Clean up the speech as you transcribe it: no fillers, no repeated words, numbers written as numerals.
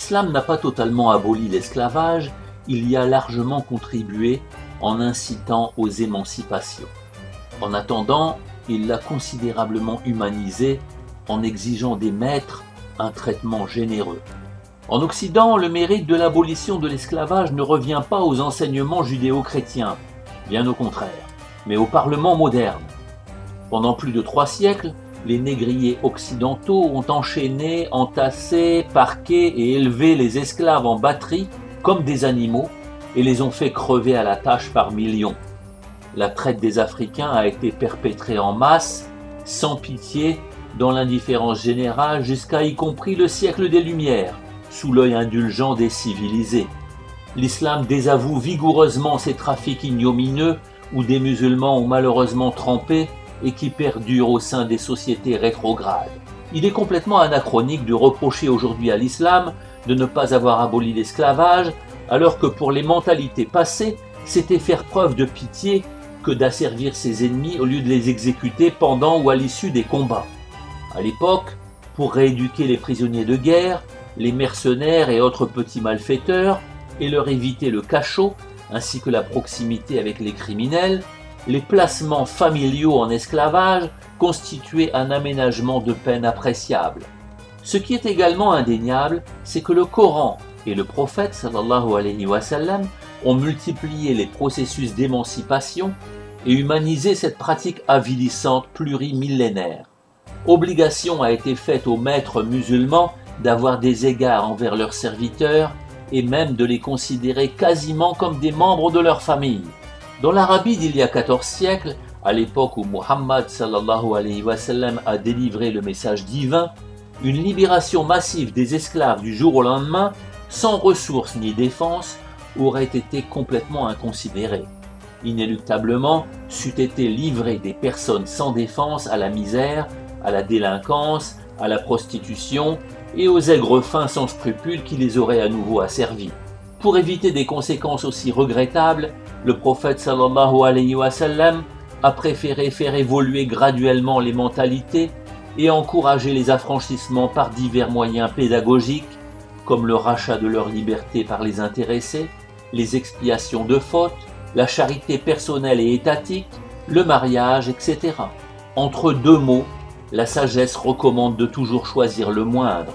l'islam n'a pas totalement aboli l'esclavage, il y a largement contribué en incitant aux émancipations. En attendant, il l'a considérablement humanisé en exigeant des maîtres un traitement généreux. En Occident, le mérite de l'abolition de l'esclavage ne revient pas aux enseignements judéo-chrétiens, bien au contraire, mais au Parlement moderne. Pendant plus de 3 siècles, les négriers occidentaux ont enchaîné, entassé, parqué et élevé les esclaves en batterie comme des animaux et les ont fait crever à la tâche par millions. La traite des Africains a été perpétrée en masse, sans pitié, dans l'indifférence générale jusqu'à y compris le siècle des Lumières, sous l'œil indulgent des civilisés. L'islam désavoue vigoureusement ces trafics ignominieux où des musulmans ont malheureusement trempé et qui perdurent au sein des sociétés rétrogrades. Il est complètement anachronique de reprocher aujourd'hui à l'islam de ne pas avoir aboli l'esclavage, alors que pour les mentalités passées, c'était faire preuve de pitié que d'asservir ses ennemis au lieu de les exécuter pendant ou à l'issue des combats. À l'époque, pour rééduquer les prisonniers de guerre, les mercenaires et autres petits malfaiteurs, et leur éviter le cachot, ainsi que la proximité avec les criminels, les placements familiaux en esclavage constituaient un aménagement de peine appréciable. Ce qui est également indéniable, c'est que le Coran et le prophète sallallahu alayhi wa sallam ont multiplié les processus d'émancipation et humanisé cette pratique avilissante plurimillénaire. Obligation a été faite aux maîtres musulmans d'avoir des égards envers leurs serviteurs et même de les considérer quasiment comme des membres de leur famille. Dans l'Arabie d'il y a 14 siècles, à l'époque où Muhammad sallallahu alayhi wa sallam a délivré le message divin, une libération massive des esclaves du jour au lendemain, sans ressources ni défense, aurait été complètement inconsidérée. Inéluctablement, c'eût été livrer des personnes sans défense à la misère, à la délinquance, à la prostitution et aux aigres fins sans scrupules qui les auraient à nouveau asservis. Pour éviter des conséquences aussi regrettables, le prophète sallallahu alayhi wa sallam a préféré faire évoluer graduellement les mentalités et encourager les affranchissements par divers moyens pédagogiques, comme le rachat de leur liberté par les intéressés, les expiations de fautes, la charité personnelle et étatique, le mariage, etc. Entre deux mots, la sagesse recommande de toujours choisir le moindre,